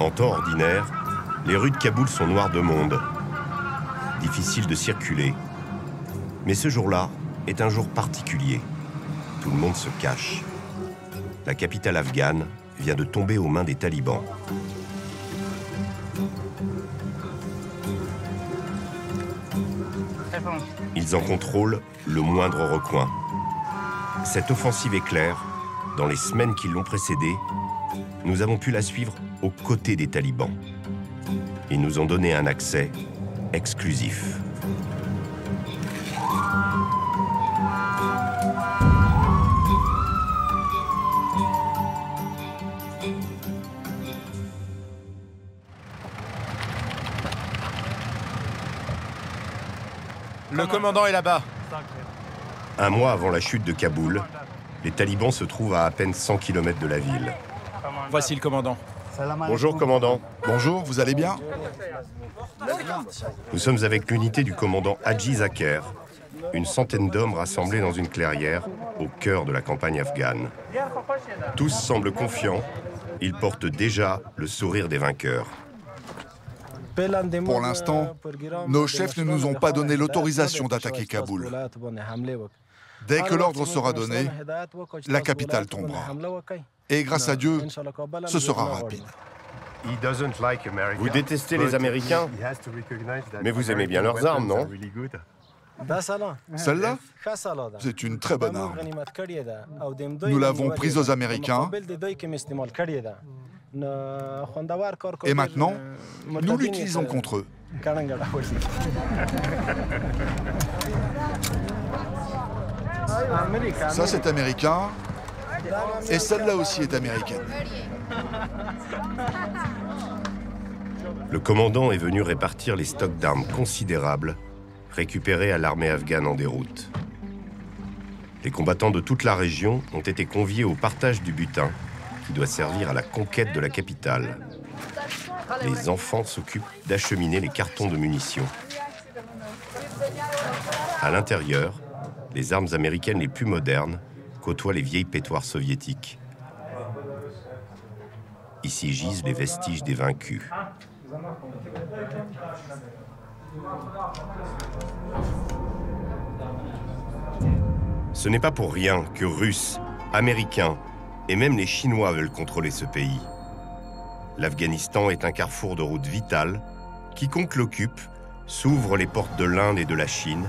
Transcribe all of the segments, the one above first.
En temps ordinaire, les rues de Kaboul sont noires de monde. Difficile de circuler. Mais ce jour-là est un jour particulier. Tout le monde se cache. La capitale afghane vient de tomber aux mains des talibans. Ils en contrôlent le moindre recoin. Cette offensive éclair, dans les semaines qui l'ont précédée, nous avons pu la suivre aux côtés des talibans. Ils nous ont donné un accès exclusif. Le commandant est là-bas. Un mois avant la chute de Kaboul, les talibans se trouvent à peine 100 km de la ville. Voici le commandant. Bonjour, commandant. Bonjour, vous allez bien? Nous sommes avec l'unité du commandant Haji Zakher, une centaine d'hommes rassemblés dans une clairière au cœur de la campagne afghane. Tous semblent confiants, ils portent déjà le sourire des vainqueurs. Pour l'instant, nos chefs ne nous ont pas donné l'autorisation d'attaquer Kaboul. Dès que l'ordre sera donné, la capitale tombera. Et grâce à Dieu, ce sera rapide. Vous détestez les Américains, mais vous aimez bien leurs armes, non? Celle-là, c'est une très bonne arme. Nous l'avons prise aux Américains. Et maintenant, nous l'utilisons contre eux. Ça, c'est américain. Et celle-là aussi est américaine. Le commandant est venu répartir les stocks d'armes considérables récupérés à l'armée afghane en déroute. Les combattants de toute la région ont été conviés au partage du butin qui doit servir à la conquête de la capitale. Les enfants s'occupent d'acheminer les cartons de munitions. À l'intérieur, les armes américaines les plus modernes côtoient les vieilles pétoires soviétiques. Ici gisent les vestiges des vaincus. Ce n'est pas pour rien que Russes, Américains et même les Chinois veulent contrôler ce pays. L'Afghanistan est un carrefour de route vital. Quiconque l'occupe s'ouvre les portes de l'Inde et de la Chine,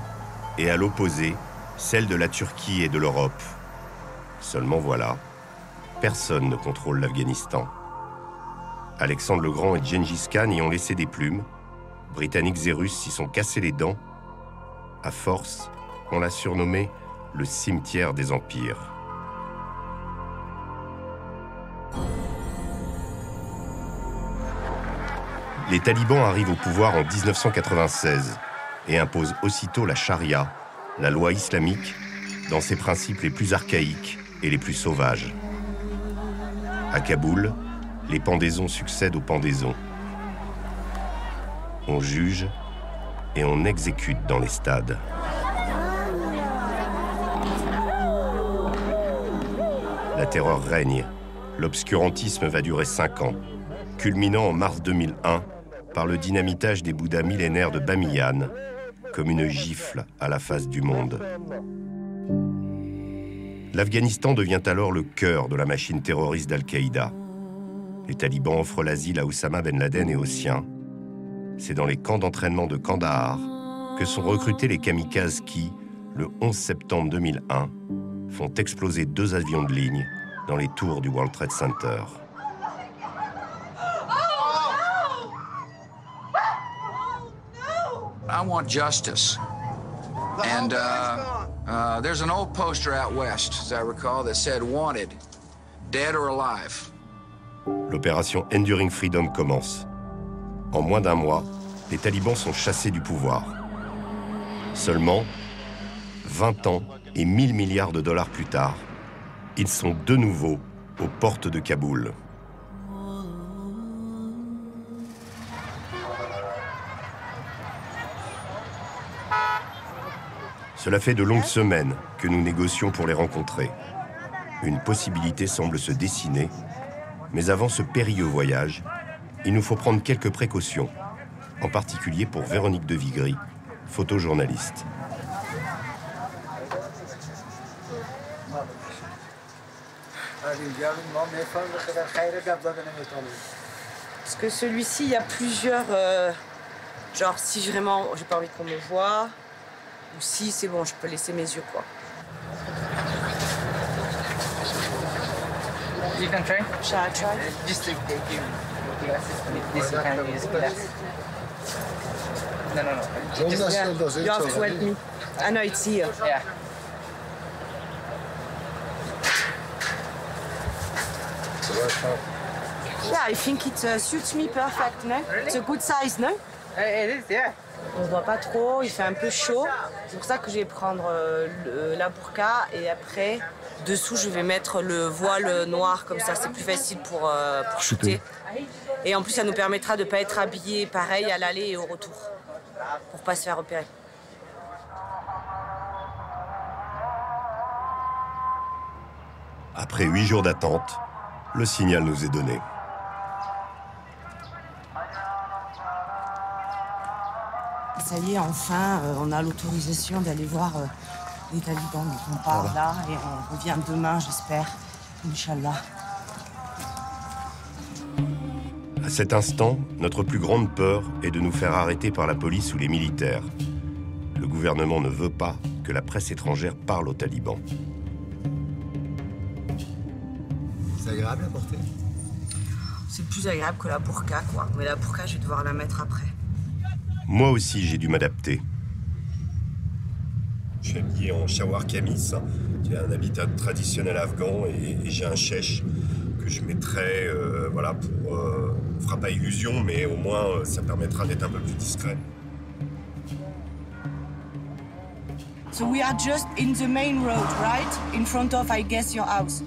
et à l'opposé, celles de la Turquie et de l'Europe. Seulement voilà, personne ne contrôle l'Afghanistan. Alexandre le Grand et Gengis Khan y ont laissé des plumes. Britanniques et Russes s'y sont cassés les dents. À force, on l'a surnommé le cimetière des empires. Les talibans arrivent au pouvoir en 1996 et imposent aussitôt la charia, la loi islamique, dans ses principes les plus archaïques et les plus sauvages. À Kaboul, les pendaisons succèdent aux pendaisons. On juge et on exécute dans les stades. La terreur règne. L'obscurantisme va durer 5 ans, culminant en mars 2001 par le dynamitage des Bouddhas millénaires de Bamiyan, comme une gifle à la face du monde. L'Afghanistan devient alors le cœur de la machine terroriste d'Al-Qaïda. Les talibans offrent l'asile à Oussama Ben Laden et aux siens. C'est dans les camps d'entraînement de Kandahar que sont recrutés les kamikazes qui, le 11 septembre 2001, font exploser 2 avions de ligne dans les tours du World Trade Center. I want justice. And there's an old poster out west, as I recall, that said wanted, dead or alive. L'opération Enduring Freedom commence. En moins d'un mois, les talibans sont chassés du pouvoir. Seulement, 20 ans et 1000 milliards de dollars plus tard, ils sont de nouveau aux portes de Kaboul. Cela fait de longues semaines que nous négocions pour les rencontrer. Une possibilité semble se dessiner, mais avant ce périlleux voyage, il nous faut prendre quelques précautions, en particulier pour Véronique de Vigry, photojournaliste. Parce que celui-ci, il y a plusieurs... genre, si vraiment j'ai pas envie qu'on me voie, ou si c'est bon, je peux laisser mes yeux, quoi. You can try? Shall I try? Just to take you glasses with this you can use glass. No. Just, Yeah, you have to help me. I know it's here. yeah. Yeah, I think it suits me perfect, no? It's a good size, no? It is, yeah. On voit pas trop, il fait un peu chaud. C'est pour ça que je vais prendre la burqa et après, dessous, je vais mettre le voile noir, comme ça, c'est plus facile pour shooter. Et en plus, ça nous permettra de ne pas être habillés pareil à l'aller et au retour, pour pas se faire repérer. Après 8 jours d'attente, le signal nous est donné. Ça y est, enfin, on a l'autorisation d'aller voir les talibans. Donc on part là et on revient demain, j'espère. Inch'Allah. À cet instant, notre plus grande peur est de nous faire arrêter par la police ou les militaires. Le gouvernement ne veut pas que la presse étrangère parle aux talibans. C'est agréable à porter? C'est plus agréable que la burqa, quoi. Mais la burqa, je vais devoir la mettre après. Moi aussi, j'ai dû m'adapter. Je suis habillé en shawar kamis, qui est un habitat traditionnel afghan, et j'ai un chèche que je mettrai, voilà, pour... on fera pas illusion, mais au moins, ça permettra d'être un peu plus discret. So we are just in the main road, right? In front of, I guess, your house.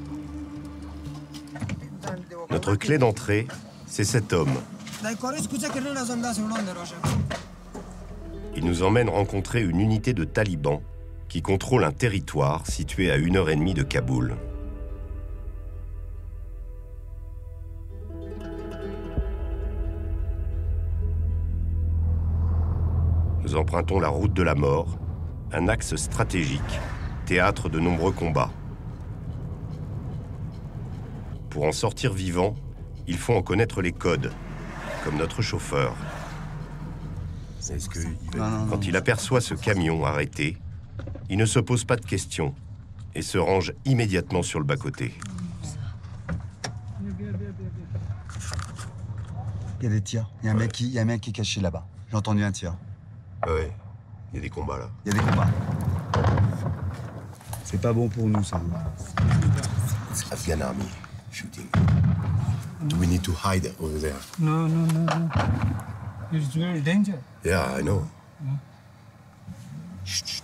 Notre clé d'entrée, c'est cet homme. Il nous emmène rencontrer une unité de talibans qui contrôle un territoire situé à 1h30 de Kaboul. Nous empruntons la route de la mort, un axe stratégique, théâtre de nombreux combats. Pour en sortir vivant, il faut en connaître les codes, comme notre chauffeur. Quand il aperçoit ce camion arrêté, il ne se pose pas de questions et se range immédiatement sur le bas-côté. Il y a des tirs. Il y a un mec qui est caché là-bas. J'ai entendu un tir. Ouais, il y a des combats là. Il y a des combats. C'est pas bon pour nous, ça. Afghan Army shooting. Do we need to hide over there? No. It's very dangerous. Yeah, I know. Chut.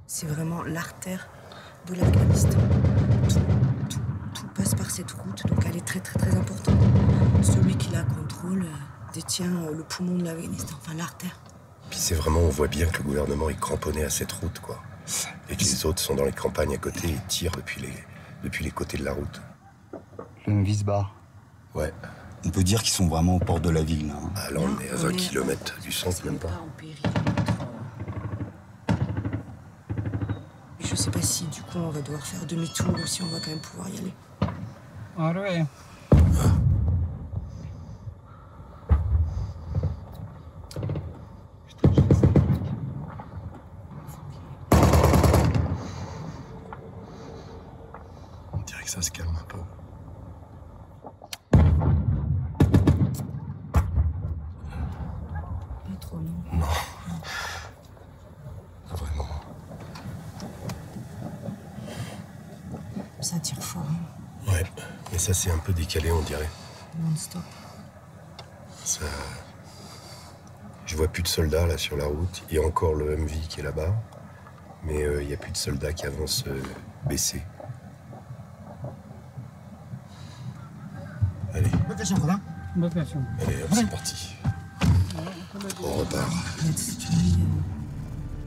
C'est vraiment l'artère de l'Afghanistan. Tout passe par cette route, donc elle est très importante. Celui qui la contrôle détient le poumon de l'Afghanistan, enfin l'artère. Puis c'est vraiment, on voit bien que le gouvernement est cramponné à cette route, quoi. Et que les autres sont dans les campagnes à côté et tirent depuis les côtés de la route. Le Wisbar. Ouais. On peut dire qu'ils sont vraiment aux portes de la ville, là. Ah, là, on est à 20 km du centre, même pas. En péril. Je sais pas si du coup on va devoir faire demi-tour ou si on va quand même pouvoir y aller. All right. On dirait que ça se calme un peu. Pas trop. Non. Pas vraiment. Ça tire fort. Ouais, mais ça c'est un peu décalé, on dirait. Non-stop. Ça... Je vois plus de soldats là sur la route. Il y a encore le MV qui est là-bas. Mais il n'y a plus de soldats qui avancent baissés. Allez. Allez, hop, c'est parti. On repart.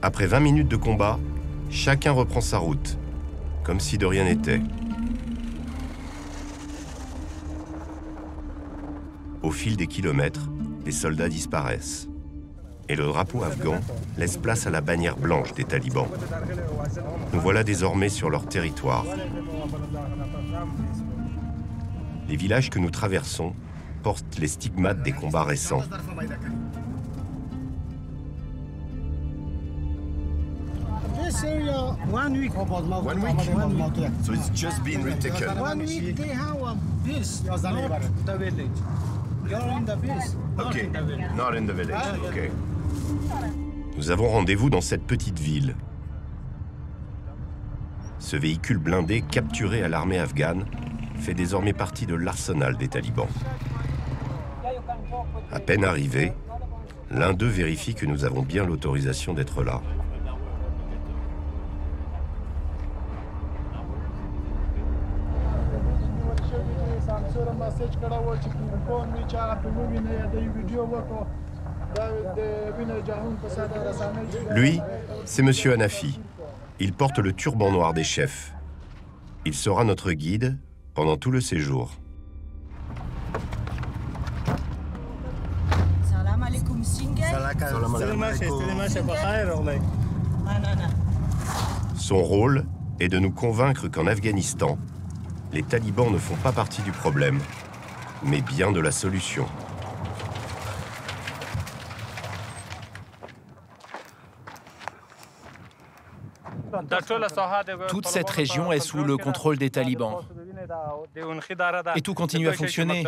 Après 20 minutes de combat, chacun reprend sa route, comme si de rien n'était. Au fil des kilomètres, les soldats disparaissent. Et le drapeau afghan laisse place à la bannière blanche des talibans. Nous voilà désormais sur leur territoire. Les villages que nous traversons portent les stigmates des combats récents. This area 1 week. 1 week? So it's just been retaken. 1 week they have a base, not the village. You're in the base, not in the village. Not in the village, okay. Nous avons rendez-vous dans cette petite ville. Ce véhicule blindé capturé à l'armée afghane fait désormais partie de l'arsenal des talibans. À peine arrivé, l'un d'eux vérifie que nous avons bien l'autorisation d'être là. Lui, c'est Monsieur Hanafi. Il porte le turban noir des chefs. Il sera notre guide pendant tout le séjour. Salam alaikum Singhal. Son rôle est de nous convaincre qu'en Afghanistan, les talibans ne font pas partie du problème, mais bien de la solution. Toute cette région est sous le contrôle des talibans. Et tout continue à fonctionner.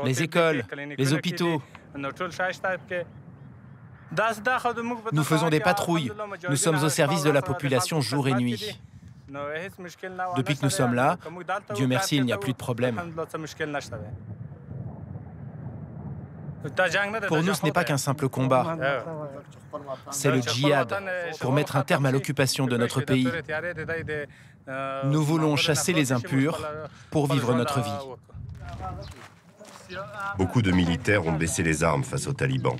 Les écoles, les hôpitaux. Nous faisons des patrouilles. Nous sommes au service de la population jour et nuit. Depuis que nous sommes là, Dieu merci, il n'y a plus de problème. Pour nous, ce n'est pas qu'un simple combat. C'est le djihad, pour mettre un terme à l'occupation de notre pays. Nous voulons chasser les impurs pour vivre notre vie. Beaucoup de militaires ont baissé les armes face aux talibans.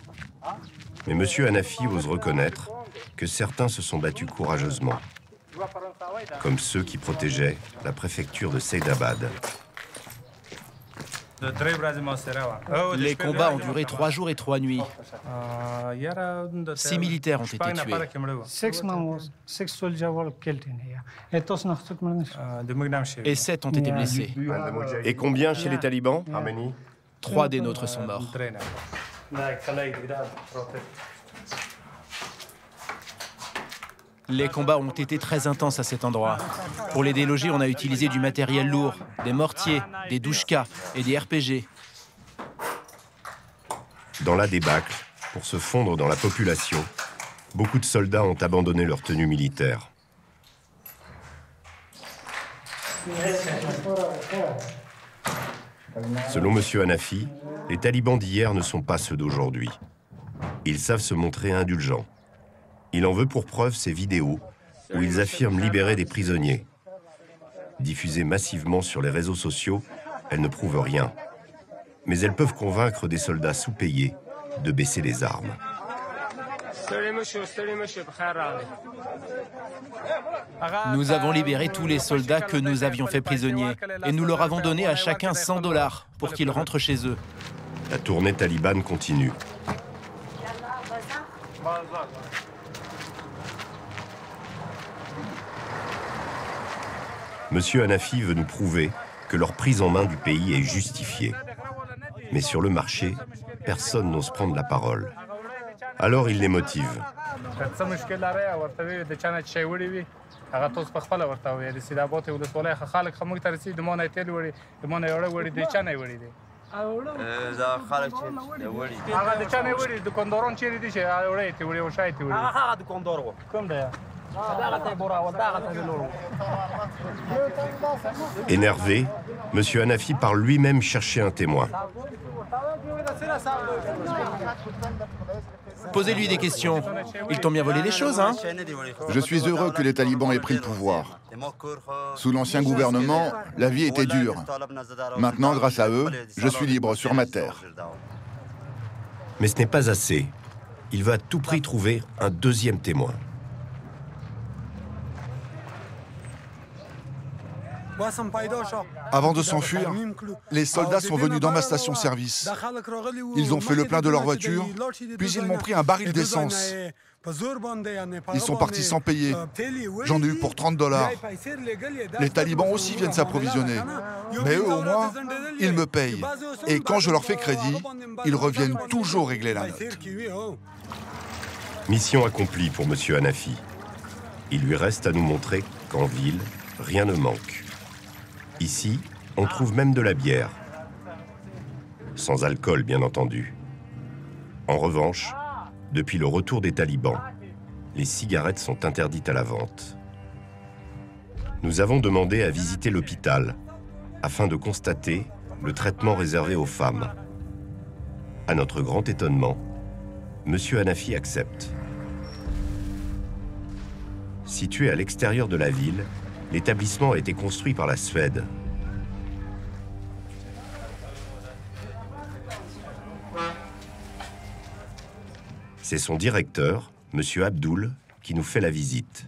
Mais M. Hanafi ose reconnaître que certains se sont battus courageusement, comme ceux qui protégeaient la préfecture de Saïdabad. Les combats ont duré 3 jours et 3 nuits. 6 militaires ont été tués. 6 soldiers were killed in here. Et 7 ont été blessés. Et combien chez les talibans? 3 des nôtres sont morts. Les combats ont été très intenses à cet endroit. Pour les déloger, on a utilisé du matériel lourd, des mortiers, des douchkas et des RPG. Dans la débâcle, pour se fondre dans la population, beaucoup de soldats ont abandonné leur tenue militaire. Selon M. Hanafi, les talibans d'hier ne sont pas ceux d'aujourd'hui. Ils savent se montrer indulgents. Il en veut pour preuve ces vidéos où ils affirment libérer des prisonniers. Diffusées massivement sur les réseaux sociaux, elles ne prouvent rien. Mais elles peuvent convaincre des soldats sous-payés de baisser les armes. Nous avons libéré tous les soldats que nous avions fait prisonniers et nous leur avons donné à chacun $100 pour qu'ils rentrent chez eux. La tournée talibane continue. Monsieur Hanafi veut nous prouver que leur prise en main du pays est justifiée. Mais sur le marché, personne n'ose prendre la parole. Alors il les motive. Énervé, M. Hanafi part lui-même chercher un témoin. Posez-lui des questions. Ils t'ont bien volé les choses, hein? Je suis heureux que les talibans aient pris le pouvoir. Sous l'ancien gouvernement, la vie était dure. Maintenant, grâce à eux, je suis libre sur ma terre. Mais ce n'est pas assez. Il va à tout prix trouver un deuxième témoin. Avant de s'enfuir, les soldats sont venus dans ma station-service. Ils ont fait le plein de leur voiture, puis ils m'ont pris un baril d'essence. Ils sont partis sans payer. J'en ai eu pour $30. Les talibans aussi viennent s'approvisionner. Mais eux, au moins, ils me payent. Et quand je leur fais crédit, ils reviennent toujours régler la note. Mission accomplie pour M. Hanafi. Il lui reste à nous montrer qu'en ville, rien ne manque. Ici, on trouve même de la bière. Sans alcool, bien entendu. En revanche, depuis le retour des talibans, les cigarettes sont interdites à la vente. Nous avons demandé à visiter l'hôpital afin de constater le traitement réservé aux femmes. À notre grand étonnement, M. Hanafi accepte. Situé à l'extérieur de la ville, l'établissement a été construit par la Suède. C'est son directeur, M. Abdul, qui nous fait la visite.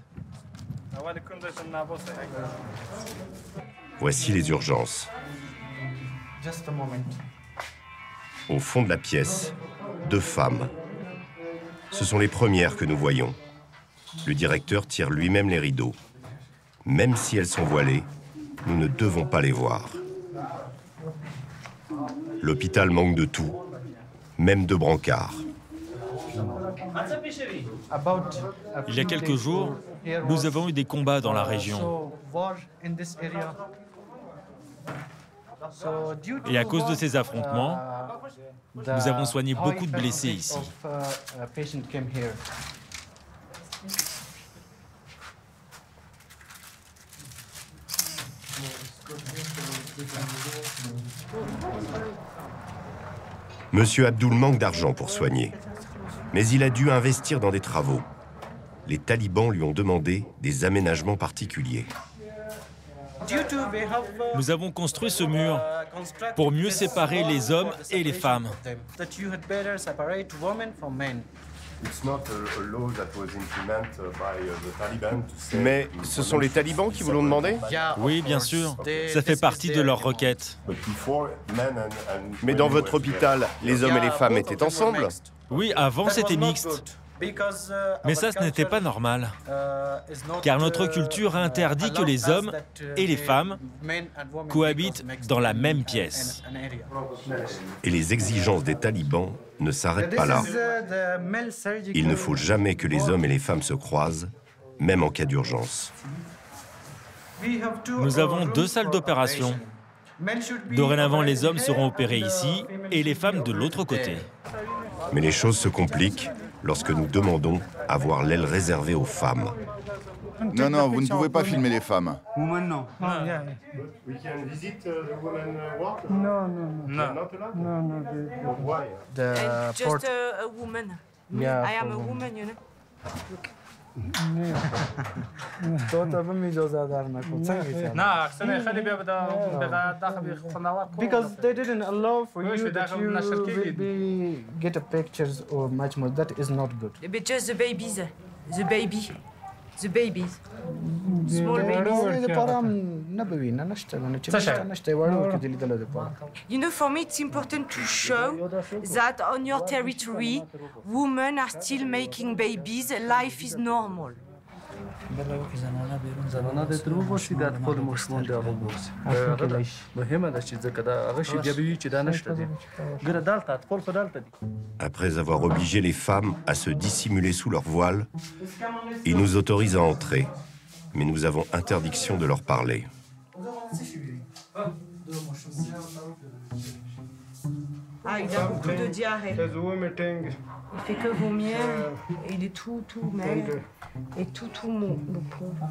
Voici les urgences. Au fond de la pièce, 2 femmes. Ce sont les premières que nous voyons. Le directeur tire lui-même les rideaux. Même si elles sont voilées, nous ne devons pas les voir. L'hôpital manque de tout, même de brancards. Il y a quelques jours, nous avons eu des combats dans la région. Et à cause de ces affrontements, nous avons soigné beaucoup de blessés ici. Monsieur Abdul manque d'argent pour soigner, mais il a dû investir dans des travaux. Les talibans lui ont demandé des aménagements particuliers. Nous avons construit ce mur pour mieux séparer les hommes et les femmes. Mais ce sont les talibans qui vous l'ont demandé? Oui, bien sûr. Ça fait partie de leur requête. Mais dans votre hôpital, les hommes et les femmes étaient ensemble? Oui, avant c'était mixte. Mais ça, ce n'était pas normal, car notre culture interdit que les hommes et les femmes cohabitent dans la même pièce. Et les exigences des talibans ne s'arrêtent pas là. Il ne faut jamais que les hommes et les femmes se croisent, même en cas d'urgence. Nous avons 2 salles d'opération. Dorénavant, les hommes seront opérés ici et les femmes de l'autre côté. Mais les choses se compliquent lorsque nous demandons à voir l'aile réservée aux femmes. Non, non, vous ne pouvez pas filmer les femmes. No. Just a woman. I am a woman, you know. Because they didn't allow for you that you will get a pictures or much more. That is not good. But just the babies. The baby. The babies. Small babies. You know, for me, it's important to show that on your territory, women are still making babies. Life is normal. Après avoir obligé les femmes à se dissimuler sous leur voile, ils nous autorisent à entrer, mais nous avons interdiction de leur parler. Ah, il a beaucoup de diarrhée. Il fait que vomir et il est tout maigre et tout mou, le pauvre.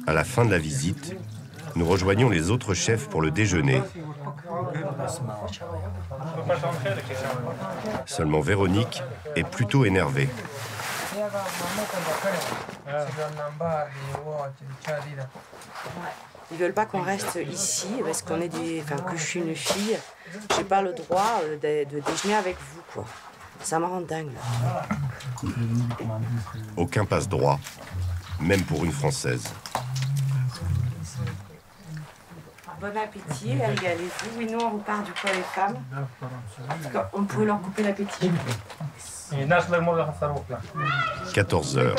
À la fin de la visite, nous rejoignons les autres chefs pour le déjeuner. Seulement Véronique est plutôt énervée. Ils veulent pas qu'on reste ici parce qu'on est que je suis une fille. J'ai pas le droit de déjeuner avec vous, quoi. Ça me rend dingue, là. Aucun passe-droit, même pour une Française. Bon appétit, régalez-vous. Oui, nous, on repart du coup les femmes. On peut leur couper l'appétit. 14 heures,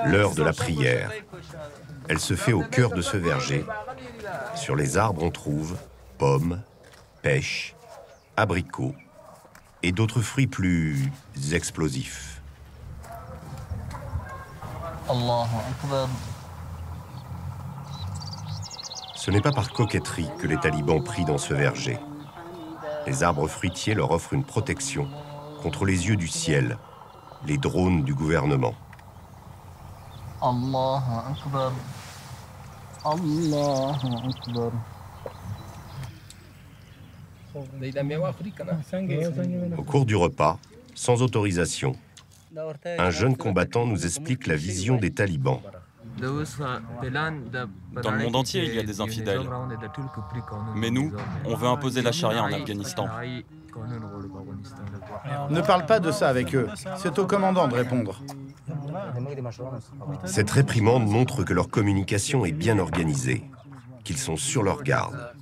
l'heure de la prière. Elle se fait au cœur de ce verger. Sur les arbres, on trouve pommes, pêches, abricots et d'autres fruits plus explosifs. Ce n'est pas par coquetterie que les talibans prient dans ce verger. Les arbres fruitiers leur offrent une protection contre les yeux du ciel, les drones du gouvernement. Au cours du repas, sans autorisation, un jeune combattant nous explique la vision des talibans. Dans le monde entier, il y a des infidèles. Mais nous, on veut imposer la charia en Afghanistan. Ne parle pas de ça avec eux. C'est au commandant de répondre. Cette réprimande montre que leur communication est bien organisée, qu'ils sont sur leur garde.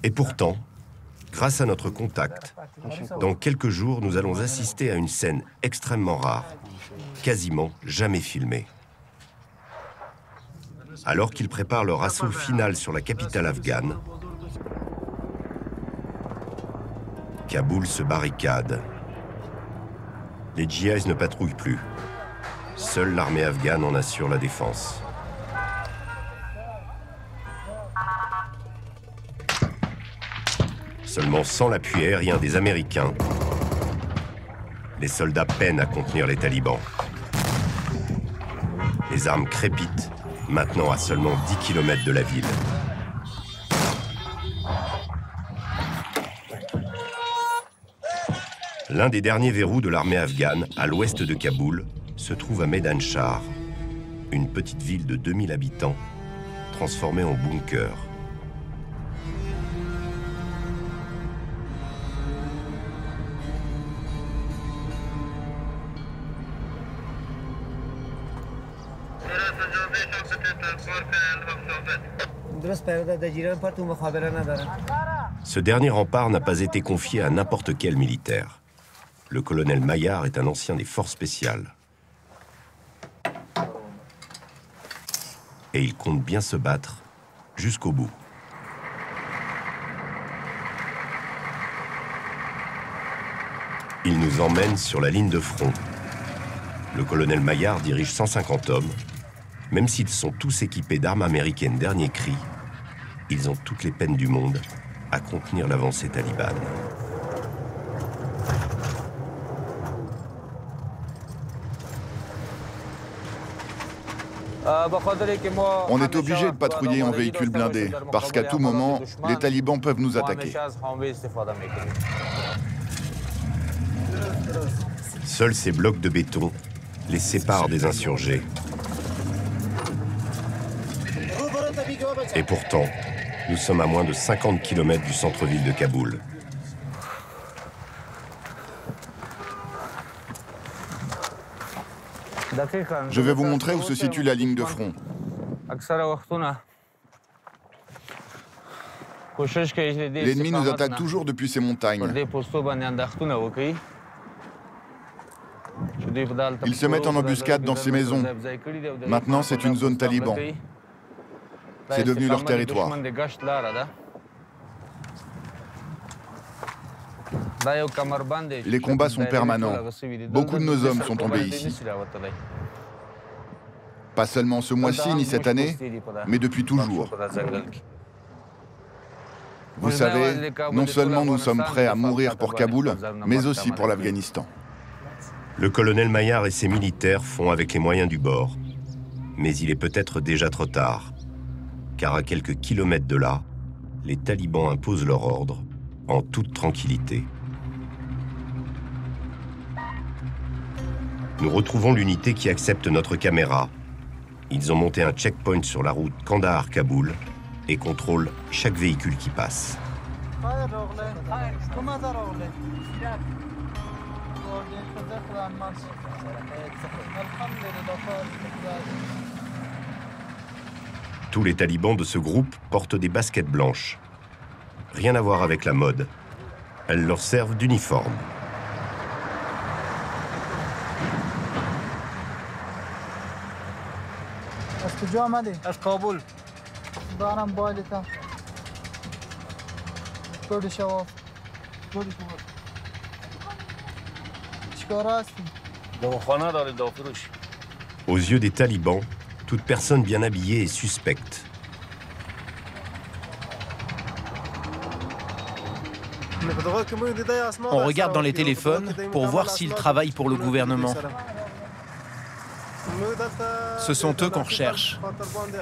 Et pourtant, grâce à notre contact, dans quelques jours, nous allons assister à une scène extrêmement rare, quasiment jamais filmée. Alors qu'ils préparent leur assaut final sur la capitale afghane, Kaboul se barricade. Les djihadistes ne patrouillent plus. Seule l'armée afghane en assure la défense. Seulement sans l'appui aérien des Américains, les soldats peinent à contenir les talibans. Les armes crépitent, maintenant à seulement 10 km de la ville. L'un des derniers verrous de l'armée afghane, à l'ouest de Kaboul, se trouve à Maidan Shar, une petite ville de 2000 habitants, transformée en bunker. Ce dernier rempart n'a pas été confié à n'importe quel militaire. Le colonel Maillard est un ancien des forces spéciales. Et il compte bien se battre jusqu'au bout. Il nous emmène sur la ligne de front. Le colonel Maillard dirige 150 hommes. Même s'ils sont tous équipés d'armes américaines dernier cri, ils ont toutes les peines du monde à contenir l'avancée talibane. On est obligé de patrouiller en véhicule blindé, parce qu'à tout moment, les talibans peuvent nous attaquer. Seuls ces blocs de béton les séparent des insurgés. Et pourtant, nous sommes à moins de 50 km du centre-ville de Kaboul. Je vais vous montrer où se situe la ligne de front. L'ennemi nous attaque toujours depuis ces montagnes. Ils se mettent en embuscade dans ces maisons. Maintenant, c'est une zone taliban. C'est devenu leur territoire. Les combats sont permanents. Beaucoup de nos hommes sont tombés ici. Pas seulement ce mois-ci ni cette année, mais depuis toujours. Vous savez, non seulement nous sommes prêts à mourir pour Kaboul, mais aussi pour l'Afghanistan. Le colonel Maillard et ses militaires font avec les moyens du bord. Mais il est peut-être déjà trop tard, car à quelques kilomètres de là, les talibans imposent leur ordre en toute tranquillité. Nous retrouvons l'unité qui accepte notre caméra. Ils ont monté un checkpoint sur la route Kandahar-Kaboul et contrôlent chaque véhicule qui passe. Tous les talibans de ce groupe portent des baskets blanches. Rien à voir avec la mode. Elles leur servent d'uniforme. Aux yeux des talibans, toute personne bien habillée est suspecte. On regarde dans les téléphones pour voir s'ils travaillent pour le gouvernement. Ce sont eux qu'on recherche,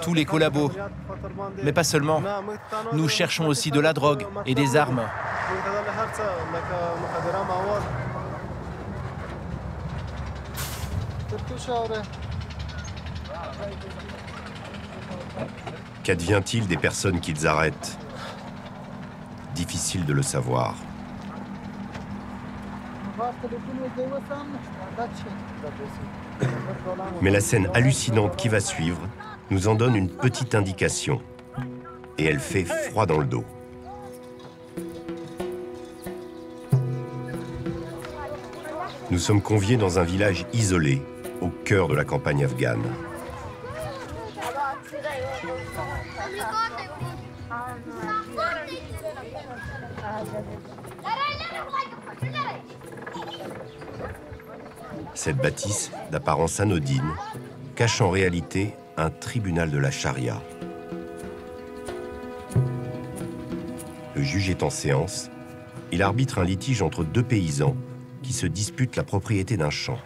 tous les collabos. Mais pas seulement. Nous cherchons aussi de la drogue et des armes. Qu'advient-il des personnes qu'ils arrêtent? Difficile de le savoir. Mais la scène hallucinante qui va suivre nous en donne une petite indication. Et elle fait froid dans le dos. Nous sommes conviés dans un village isolé, au cœur de la campagne afghane. Cette bâtisse, d'apparence anodine, cache en réalité un tribunal de la charia. Le juge est en séance. Il arbitre un litige entre deux paysans qui se disputent la propriété d'un champ.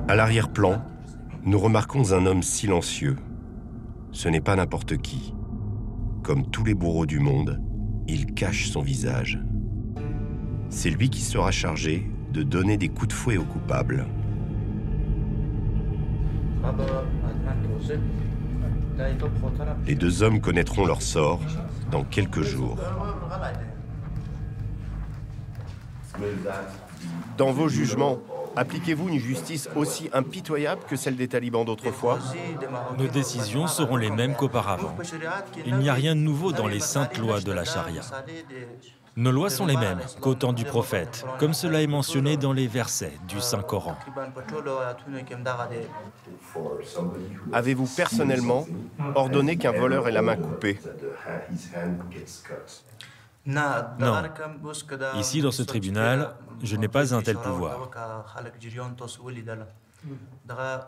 À l'arrière-plan, nous remarquons un homme silencieux. Ce n'est pas n'importe qui. Comme tous les bourreaux du monde, il cache son visage. C'est lui qui sera chargé de donner des coups de fouet aux coupables. Les deux hommes connaîtront leur sort dans quelques jours. Dans vos jugements, appliquez-vous une justice aussi impitoyable que celle des talibans d'autrefois? Nos décisions seront les mêmes qu'auparavant. Il n'y a rien de nouveau dans les saintes lois de la charia. Nos lois sont les mêmes qu'au temps du prophète, comme cela est mentionné dans les versets du Saint-Coran. Avez-vous personnellement ordonné qu'un voleur ait la main coupée? Non. Ici, dans ce tribunal, je n'ai pas un tel pouvoir.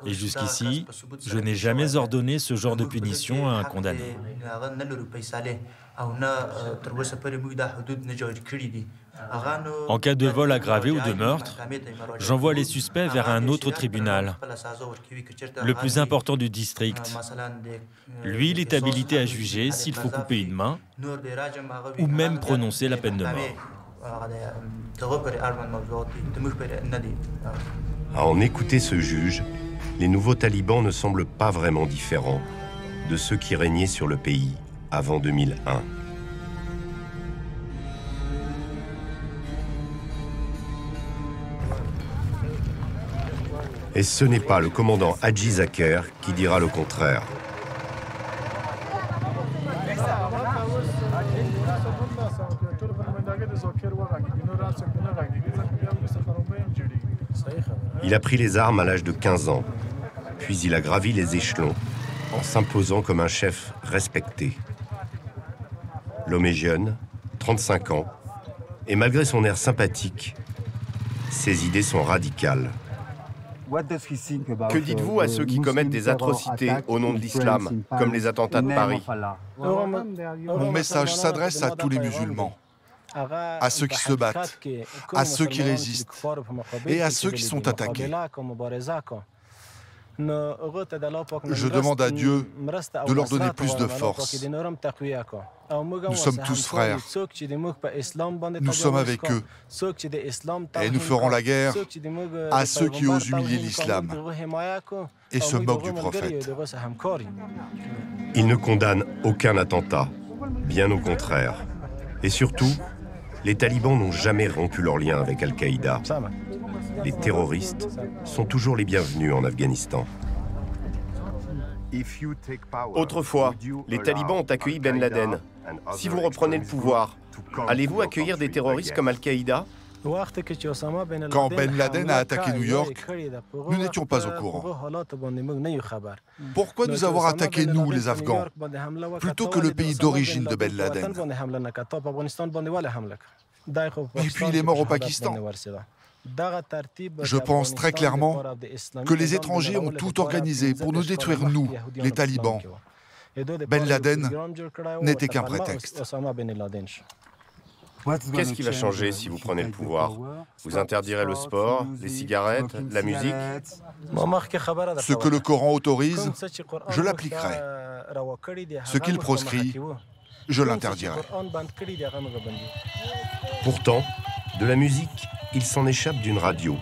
Et jusqu'ici, je n'ai jamais ordonné ce genre de punition à un condamné. En cas de vol aggravé ou de meurtre, j'envoie les suspects vers un autre tribunal, le plus important du district. Lui, il est habilité à juger s'il faut couper une main ou même prononcer la peine de mort. À en écouter ce juge, les nouveaux talibans ne semblent pas vraiment différents de ceux qui régnaient sur le pays avant 2001. Et ce n'est pas le commandant Haji Zakher qui dira le contraire. Il a pris les armes à l'âge de 15 ans, puis il a gravi les échelons en s'imposant comme un chef respecté. L'homme est jeune, 35 ans, et malgré son air sympathique, ses idées sont radicales. Que dites-vous à ceux qui commettent des atrocités au nom de l'islam, comme les attentats de Paris? Mon message s'adresse à tous les musulmans, à ceux qui se battent, à ceux qui résistent et à ceux qui sont attaqués. Je demande à Dieu de leur donner plus de force. Nous sommes tous frères. Nous sommes avec eux. Et nous ferons la guerre à ceux qui osent humilier l'islam et se moquent du prophète. Il ne condamne aucun attentat, bien au contraire. Et surtout, les talibans n'ont jamais rompu leur lien avec Al-Qaïda. Les terroristes sont toujours les bienvenus en Afghanistan. Autrefois, les talibans ont accueilli Ben Laden. Si vous reprenez le pouvoir, allez-vous accueillir des terroristes comme Al-Qaïda? Quand Ben Laden a attaqué New York, nous n'étions pas au courant. Pourquoi nous avoir attaqué, nous, les Afghans, plutôt que le pays d'origine de Ben Laden? Et puis il est mort au Pakistan. Je pense très clairement que les étrangers ont tout organisé pour nous détruire, nous, les talibans. Ben Laden n'était qu'un prétexte. Qu'est-ce qui va changer si vous prenez le pouvoir? Vous interdirez le sport, les cigarettes, la musique? Ce que le Coran autorise, je l'appliquerai. Ce qu'il proscrit, je l'interdirai. Pourtant, de la musique, il s'en échappe d'une radio,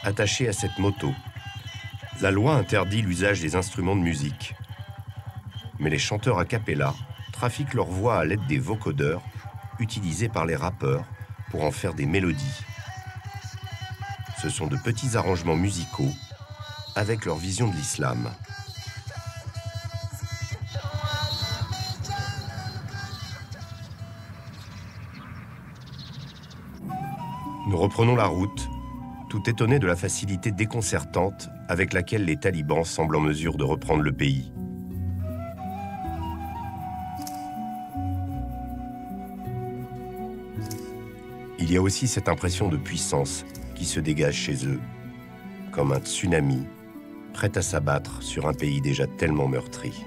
attachée à cette moto. La loi interdit l'usage des instruments de musique. Mais les chanteurs a cappella trafiquent leur voix à l'aide des vocodeurs utilisés par les rappeurs pour en faire des mélodies. Ce sont de petits arrangements musicaux avec leur vision de l'islam. Nous reprenons la route, tout étonnés de la facilité déconcertante avec laquelle les talibans semblent en mesure de reprendre le pays. Il y a aussi cette impression de puissance qui se dégage chez eux, comme un tsunami prêt à s'abattre sur un pays déjà tellement meurtri.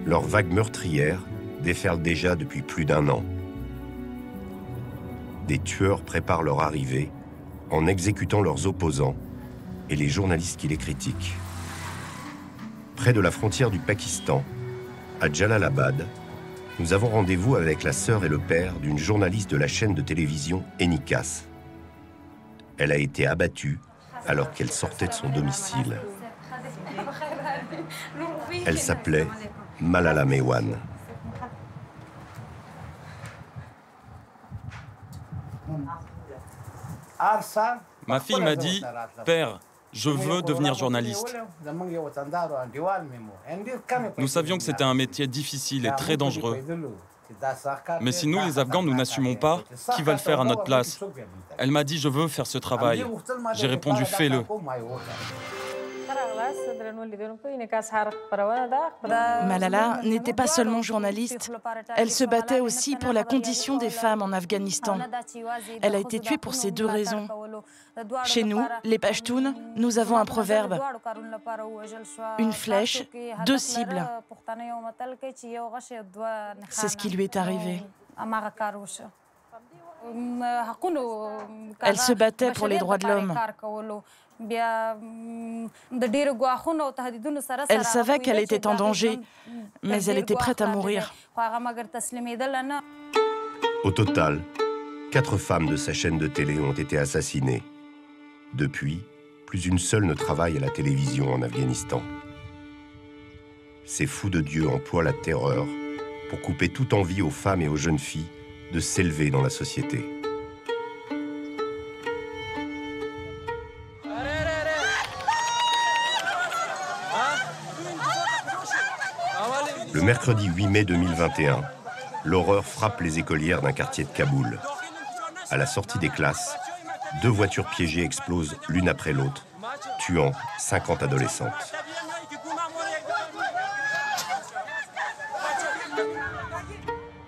Leur vague meurtrière déferle déjà depuis plus d'1 an. Des tueurs préparent leur arrivée en exécutant leurs opposants et les journalistes qui les critiquent. Près de la frontière du Pakistan, à Jalalabad, nous avons rendez-vous avec la sœur et le père d'une journaliste de la chaîne de télévision Enikas. Elle a été abattue alors qu'elle sortait de son domicile. Elle s'appelait Malala Mewan. Ma fille m'a dit, « Père, je veux devenir journaliste. » Nous savions que c'était un métier difficile et très dangereux. Mais si nous, les Afghans, nous n'assumons pas, qui va le faire à notre place? Elle m'a dit, je veux faire ce travail. J'ai répondu, fais-le. Malala n'était pas seulement journaliste, elle se battait aussi pour la condition des femmes en Afghanistan. Elle a été tuée pour ces 2 raisons. Chez nous, les Pashtuns, nous avons un proverbe. Une flèche, 2 cibles. C'est ce qui lui est arrivé. Elle se battait pour les droits de l'homme. Elle savait qu'elle était en danger, mais elle était prête à mourir. Au total, 4 femmes de sa chaîne de télé ont été assassinées. Depuis, plus une seule ne travaille à la télévision en Afghanistan. ces fous de Dieu emploient la terreur pour couper toute envie aux femmes et aux jeunes filles de s'élever dans la société. Le mercredi 8 mai 2021, l'horreur frappe les écolières d'un quartier de Kaboul. À la sortie des classes, 2 voitures piégées explosent l'une après l'autre, tuant 50 adolescentes.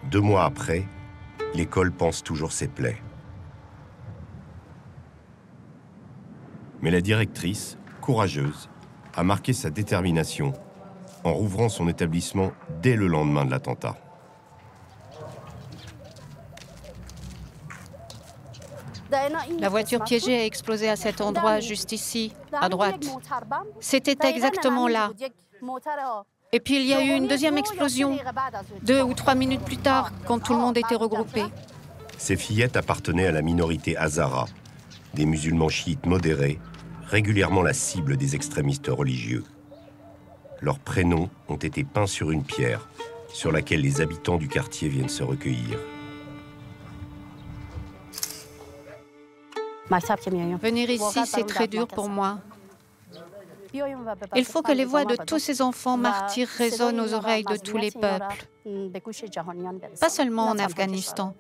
Deux mois après, l'école pense toujours ses plaies. Mais la directrice, courageuse, a marqué sa détermination en rouvrant son établissement dès le lendemain de l'attentat. La voiture piégée a explosé à cet endroit, juste ici, à droite. C'était exactement là. Et puis il y a eu une deuxième explosion, 2 ou 3 minutes plus tard, quand tout le monde était regroupé. Ces fillettes appartenaient à la minorité Hazara, des musulmans chiites modérés, régulièrement la cible des extrémistes religieux. Leurs prénoms ont été peints sur une pierre, sur laquelle les habitants du quartier viennent se recueillir. Venir ici, c'est très dur pour moi. Il faut que les voix de tous ces enfants martyrs résonnent aux oreilles de tous les peuples, pas seulement en Afghanistan.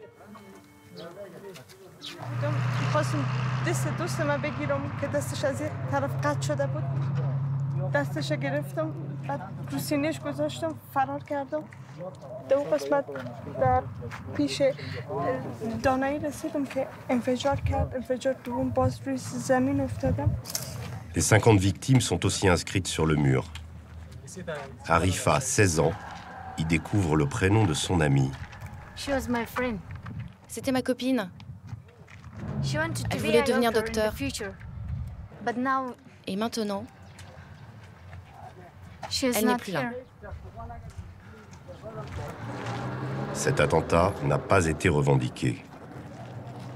Les 50 victimes sont aussi inscrites sur le mur. Arifa, 16 ans, y découvre le prénom de son amie. C'était ma copine. Elle voulait devenir docteur. Et maintenant, elle n'est plus là. Cet attentat n'a pas été revendiqué.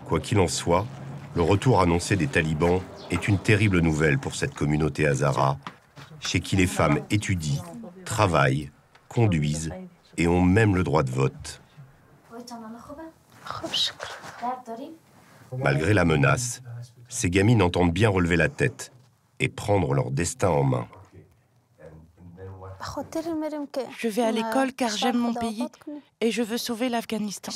Quoi qu'il en soit, le retour annoncé des talibans est une terrible nouvelle pour cette communauté Hazara, chez qui les femmes étudient, travaillent, conduisent et ont même le droit de vote. Malgré la menace, ces gamines entendent bien relever la tête et prendre leur destin en main. Je vais à l'école car j'aime mon pays et je veux sauver l'Afghanistan.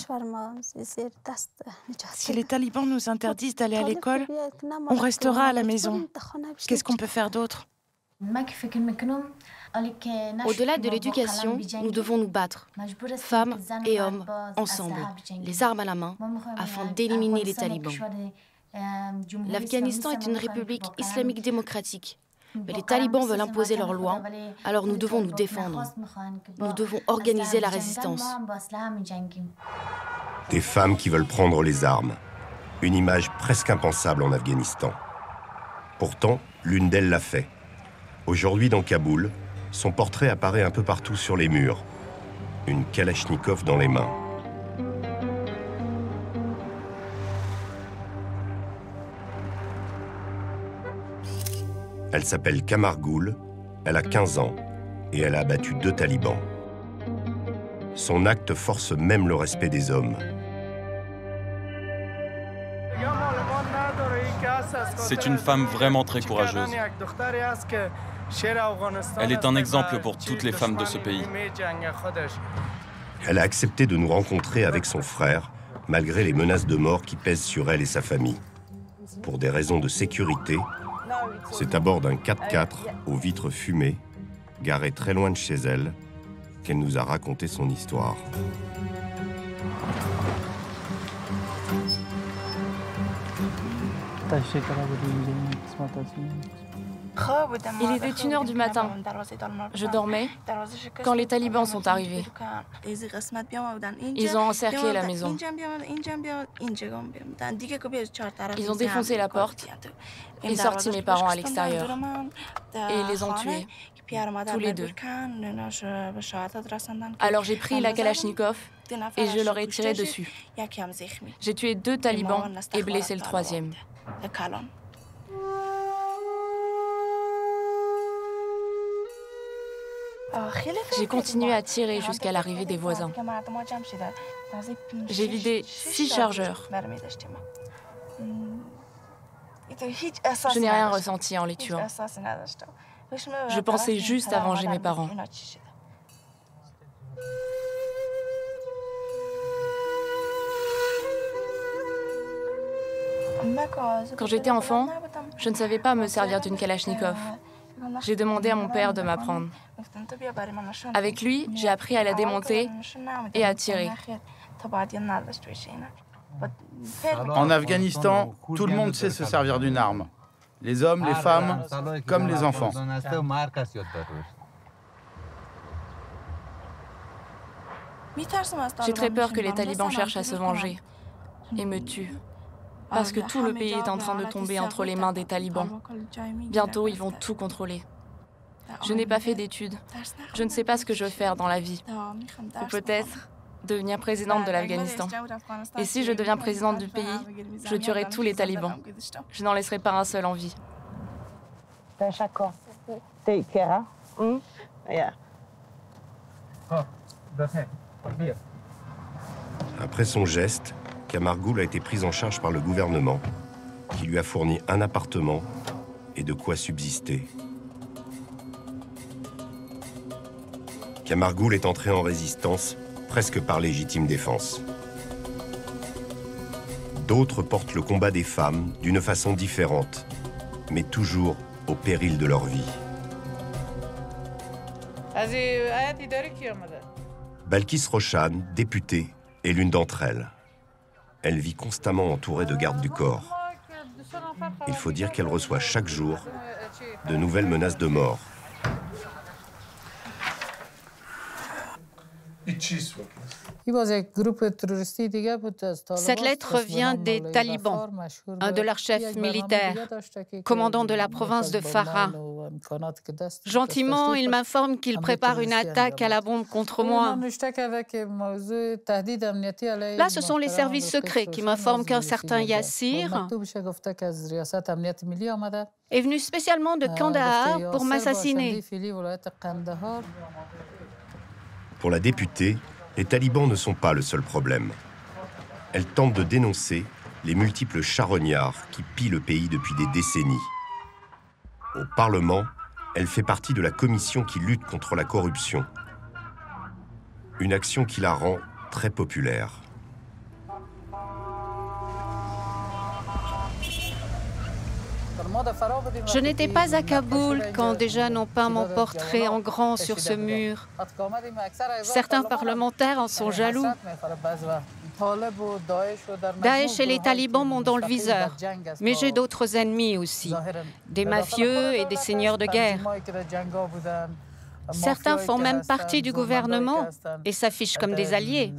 Si les talibans nous interdisent d'aller à l'école, on restera à la maison. Qu'est-ce qu'on peut faire d'autre? Au-delà de l'éducation, nous devons nous battre, femmes et hommes, ensemble, les armes à la main, afin d'éliminer les talibans. L'Afghanistan est une république islamique démocratique. Mais les talibans veulent imposer leurs lois, alors nous devons nous défendre. Nous devons organiser la résistance. Des femmes qui veulent prendre les armes. Une image presque impensable en Afghanistan. Pourtant, l'une d'elles l'a fait. Aujourd'hui, dans Kaboul, son portrait apparaît un peu partout sur les murs. Une kalachnikov dans les mains. Elle s'appelle Kamar Gul, elle a 15 ans et elle a abattu 2 talibans. Son acte force même le respect des hommes. C'est une femme vraiment très courageuse. Elle est un exemple pour toutes les femmes de ce pays. Elle a accepté de nous rencontrer avec son frère, malgré les menaces de mort qui pèsent sur elle et sa famille. Pour des raisons de sécurité, c'est à bord d'un 4x4 aux vitres fumées, garé très loin de chez elle, qu'elle nous a raconté son histoire. Il était 1h du matin. Je dormais quand les talibans sont arrivés. Ils ont encerclé la maison. Ils ont défoncé la porte et sorti mes parents à l'extérieur. Et ils les ont tués, tous les deux. Alors j'ai pris la kalachnikov et je leur ai tiré dessus. J'ai tué 2 talibans et blessé le 3e. J'ai continué à tirer jusqu'à l'arrivée des voisins. J'ai vidé 6 chargeurs. Je n'ai rien ressenti en les tuant. Je pensais juste à venger mes parents. Quand j'étais enfant, je ne savais pas me servir d'une Kalachnikov. J'ai demandé à mon père de m'apprendre. Avec lui, j'ai appris à la démonter et à tirer. En Afghanistan, tout le monde sait se servir d'une arme. Les hommes, les femmes, comme les enfants. J'ai très peur que les talibans cherchent à se venger et me tuent. Parce que tout le pays est en train de tomber entre les mains des talibans. Bientôt, ils vont tout contrôler. Je n'ai pas fait d'études. Je ne sais pas ce que je veux faire dans la vie. Ou peut-être devenir présidente de l'Afghanistan. Et si je deviens présidente du pays, je tuerai tous les talibans. Je n'en laisserai pas un seul en vie. Après son geste, Kamargul a été prise en charge par le gouvernement, qui lui a fourni un appartement et de quoi subsister. Kamargul est entré en résistance, presque par légitime défense. D'autres portent le combat des femmes d'une façon différente, mais toujours au péril de leur vie. Balkis Roshan, députée, est l'une d'entre elles. Elle vit constamment entourée de gardes du corps. Il faut dire qu'elle reçoit chaque jour de nouvelles menaces de mort. Cette lettre vient des talibans, un de leurs chefs militaires, commandant de la province de Farah. Gentiment, il m'informe qu'il prépare une attaque à la bombe contre moi. Là, ce sont les services secrets qui m'informent qu'un certain Yassir est venu spécialement de Kandahar pour m'assassiner. Pour la députée, les talibans ne sont pas le seul problème. Elle tente de dénoncer les multiples charognards qui pillent le pays depuis des décennies. Au Parlement, elle fait partie de la commission qui lutte contre la corruption. Une action qui la rend très populaire. Je n'étais pas à Kaboul quand des jeunes ont peint mon portrait en grand sur ce mur. Certains parlementaires en sont jaloux. Daesh et les talibans m'ont dans le viseur, mais j'ai d'autres ennemis aussi, des mafieux et des seigneurs de guerre. Certains font même partie du gouvernement et s'affichent comme des alliés.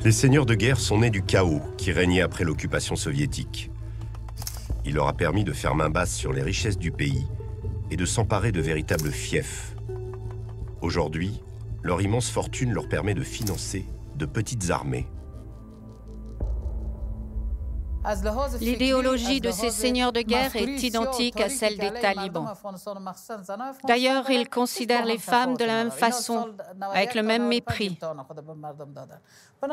Les seigneurs de guerre sont nés du chaos qui régnait après l'occupation soviétique. Il leur a permis de faire main basse sur les richesses du pays et de s'emparer de véritables fiefs. Aujourd'hui, leur immense fortune leur permet de financer de petites armées. L'idéologie de ces seigneurs de guerre est identique à celle des talibans. D'ailleurs, ils considèrent les femmes de la même façon, avec le même mépris.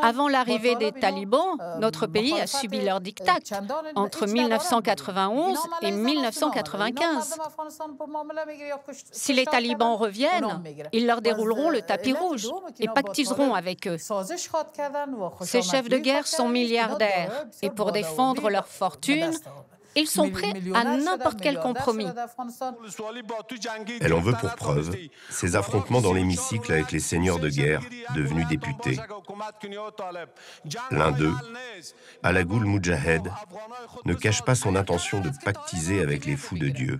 Avant l'arrivée des talibans, notre pays a subi leur diktat entre 1991 et 1995. Si les talibans reviennent, ils leur dérouleront le tapis rouge et pactiseront avec eux. Ces chefs de guerre sont milliardaires et pour défendre leur fortune, ils sont prêts à n'importe quel compromis. Elle en veut pour preuve ces affrontements dans l'hémicycle avec les seigneurs de guerre devenus députés. L'un d'eux, Alagul Mujahed, ne cache pas son intention de pactiser avec les fous de Dieu.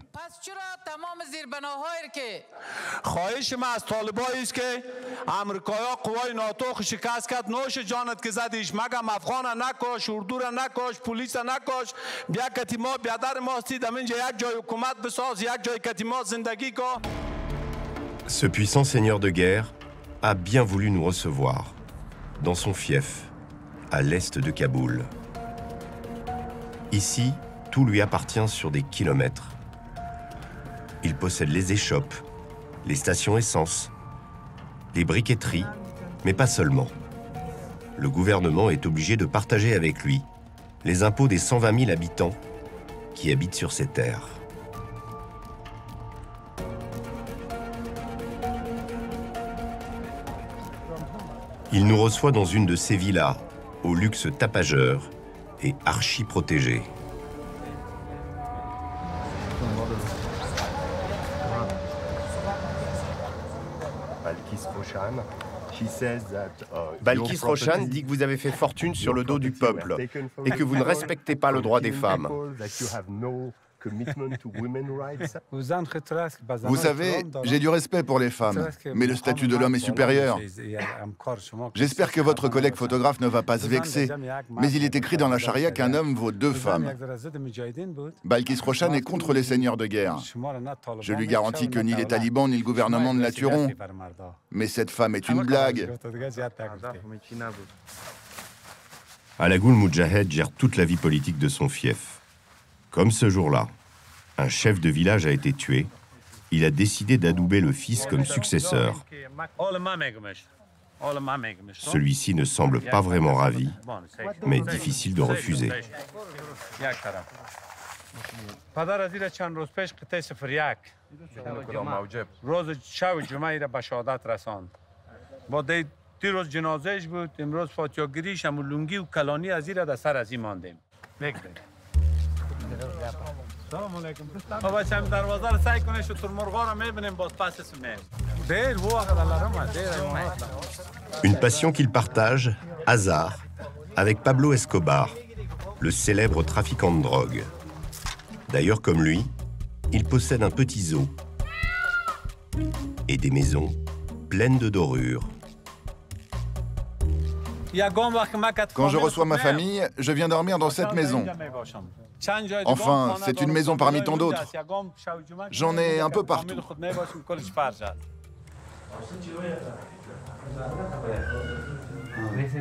خواهش ما از طالبایی است که آمریکایا قوای ناتو شکست کرد نوش جانت که زدیش مگم افغان نکش اردو را نکش پلیس نکش بیا کتیما بیادر ما هستید همینجا یک جای حکومت بساز یک جای کتیما زندگی کن. Ce puissant seigneur de guerre a bien voulu nous recevoir dans son fief à l'est de Kaboul. Ici, tout lui appartient sur des kilomètres. Il possède les échoppes, les stations essence, les briqueteries, mais pas seulement. Le gouvernement est obligé de partager avec lui les impôts des 120 000 habitants qui habitent sur ces terres. Il nous reçoit dans une de ses villas, au luxe tapageur et archi-protégé. Balkis Roshan dit que vous avez fait fortune sur le dos du peuple et que vous ne respectez pas le droit des femmes. Vous savez, j'ai du respect pour les femmes, mais le statut de l'homme est supérieur. J'espère que votre collègue photographe ne va pas se vexer, mais il est écrit dans la charia qu'un homme vaut 2 femmes. Balkis Roshan est contre les seigneurs de guerre. Je lui garantis que ni les talibans ni le gouvernement ne la tueront. Mais cette femme est une blague. Alagoul Moudjahed gère toute la vie politique de son fief. Comme ce jour-là, un chef de village a été tué, il a décidé d'adouber le fils comme successeur. Celui-ci ne semble pas vraiment ravi, mais difficile de refuser. Une passion qu'il partage, hasard, avec Pablo Escobar, le célèbre trafiquant de drogue. D'ailleurs, comme lui, il possède un petit zoo et des maisons pleines de dorures. Quand je reçois ma famille, je viens dormir dans cette maison. Enfin, c'est une maison parmi tant d'autres. J'en ai un peu partout.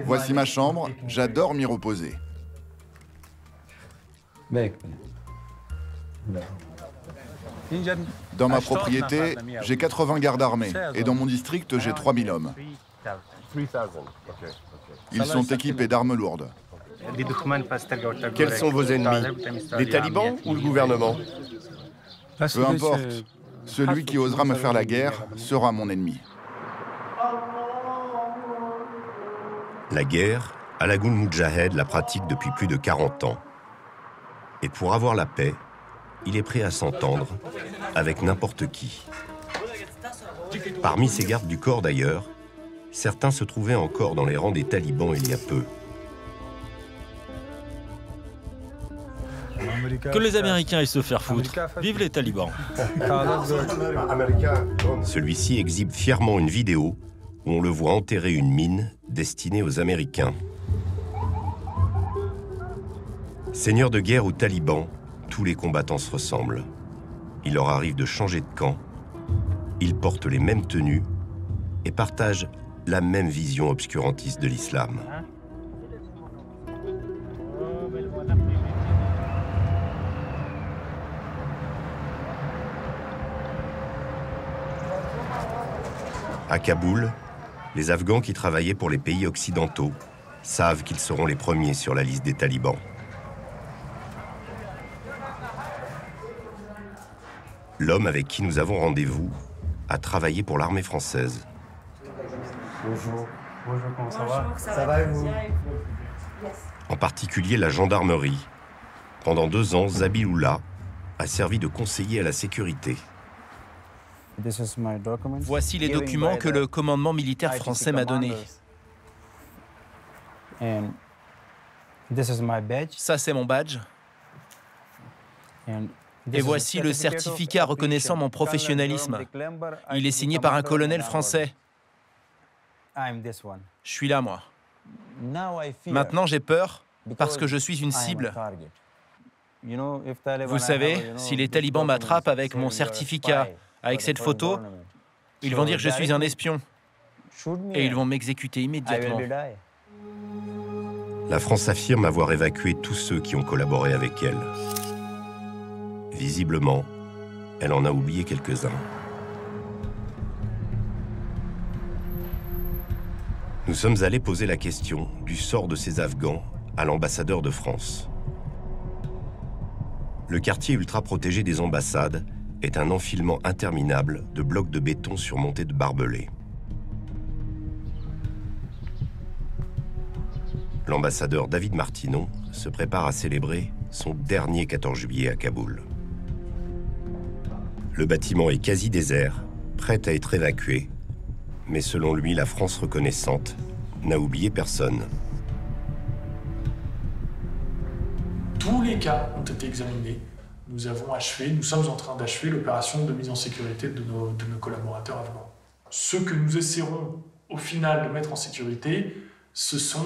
Voici ma chambre, j'adore m'y reposer. Dans ma propriété, j'ai 80 gardes armés, et dans mon district, j'ai 3000 hommes. Ils sont équipés d'armes lourdes. Quels sont vos ennemis? Les talibans ou le gouvernement? Peu importe. Celui qui osera me faire la guerre sera mon ennemi. La guerre, Alagoul Moudjahed la pratique depuis plus de 40 ans. Et pour avoir la paix, il est prêt à s'entendre avec n'importe qui. Parmi ses gardes du corps d'ailleurs, certains se trouvaient encore dans les rangs des talibans il y a peu. Que les Américains aillent se faire foutre. Vive les talibans. Celui-ci exhibe fièrement une vidéo où on le voit enterrer une mine destinée aux Américains. Seigneurs de guerre ou talibans, tous les combattants se ressemblent. Il leur arrive de changer de camp. Ils portent les mêmes tenues et partagent la même vision obscurantiste de l'islam. À Kaboul, les Afghans qui travaillaient pour les pays occidentaux savent qu'ils seront les premiers sur la liste des talibans. L'homme avec qui nous avons rendez-vous a travaillé pour l'armée française. Bonjour. Bonjour, comment ça va? Ça va et vous? En particulier la gendarmerie. Pendant 2 ans, Zabiloullah a servi de conseiller à la sécurité. Voici les documents que le commandement militaire français m'a donnés. Ça, c'est mon badge. Et voici le certificat reconnaissant mon professionnalisme. Il est signé par un colonel français. Je suis là, moi. Maintenant, j'ai peur parce que je suis une cible. Vous savez, si les talibans m'attrapent avec mon certificat, avec cette photo, ils vont dire que je suis un espion. Et ils vont m'exécuter immédiatement. La France affirme avoir évacué tous ceux qui ont collaboré avec elle. Visiblement, elle en a oublié quelques-uns. Nous sommes allés poser la question du sort de ces Afghans à l'ambassadeur de France. Le quartier ultra-protégé des ambassades est un enfilement interminable de blocs de béton surmontés de barbelés. L'ambassadeur David Martinon se prépare à célébrer son dernier 14 juillet à Kaboul. Le bâtiment est quasi désert, prêt à être évacué, mais selon lui, la France reconnaissante n'a oublié personne. Tous les cas ont été examinés. Nous sommes en train d'achever l'opération de mise en sécurité de nos collaborateurs afghans. Ceux que nous essaierons au final de mettre en sécurité, ce sont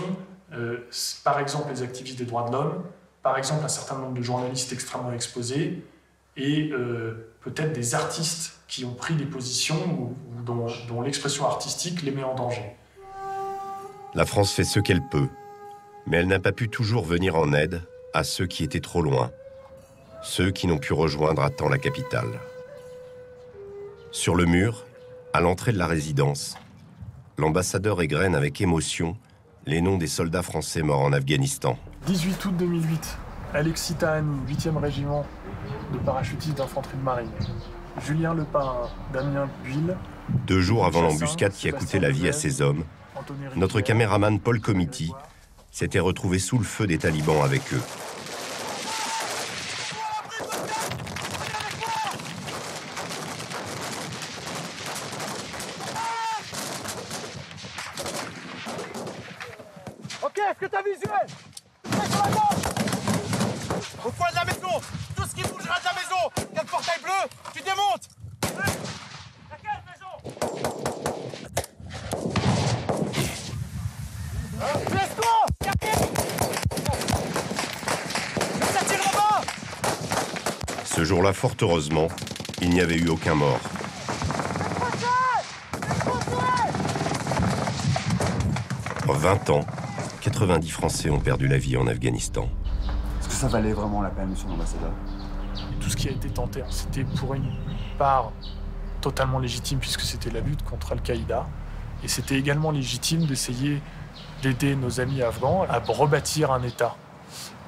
par exemple les activistes des droits de l'homme, par exemple un certain nombre de journalistes extrêmement exposés et peut-être des artistes qui ont pris des positions dont l'expression artistique les met en danger. La France fait ce qu'elle peut, mais elle n'a pas pu toujours venir en aide à ceux qui étaient trop loin, ceux qui n'ont pu rejoindre à temps la capitale. Sur le mur, à l'entrée de la résidence, l'ambassadeur égrène avec émotion les noms des soldats français morts en Afghanistan. 18 août 2008, Alexis Tahani, 8e régiment de parachutistes d'infanterie de marine. Julien Lepin, Damien Buil. 2 jours avant l'embuscade qui a coûté la vie à ces hommes, notre caméraman Paul Comiti s'était retrouvé sous le feu des talibans avec eux. Ok, est-ce que t'as visuel? Sur la gauche. Au coin de la maison. Tout ce qui bougera de la maison. Il y a le portail bleu, tu démontes. Laquelle maison? Laisse-toi. Ça tire là-bas. Ce jour-là, fort heureusement, il n'y avait eu aucun mort. En 20 ans, 90 Français ont perdu la vie en Afghanistan. Est-ce que ça valait vraiment la peine, monsieur l'ambassadeur? Tout ce qui a été tenté, c'était pour une part totalement légitime puisque c'était la lutte contre Al-Qaïda. Et c'était également légitime d'essayer d'aider nos amis afghans à rebâtir un État.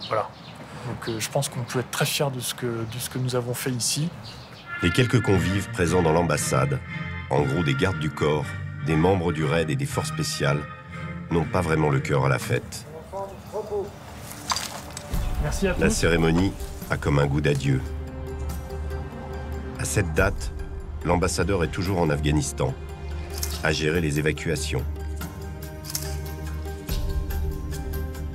Voilà. Donc je pense qu'on peut être très fiers de ce que nous avons fait ici. Les quelques convives présents dans l'ambassade, en gros des gardes du corps, des membres du RAID et des forces spéciales, n'ont pas vraiment le cœur à la fête. Merci à tous. La cérémonie a comme un goût d'adieu. À cette date, l'ambassadeur est toujours en Afghanistan, à gérer les évacuations.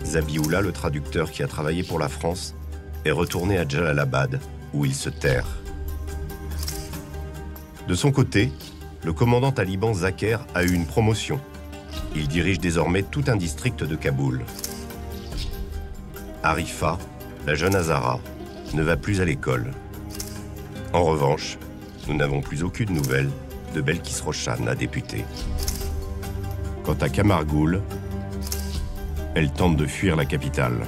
Zabihullah, le traducteur qui a travaillé pour la France, est retourné à Jalalabad, où il se terre. De son côté, le commandant taliban Zakher a eu une promotion. Il dirige désormais tout un district de Kaboul. Arifa, la jeune Hazara, ne va plus à l'école. En revanche, nous n'avons plus aucune nouvelle de Belkis Roshan, la députée. Quant à Kamargoul, elle tente de fuir la capitale.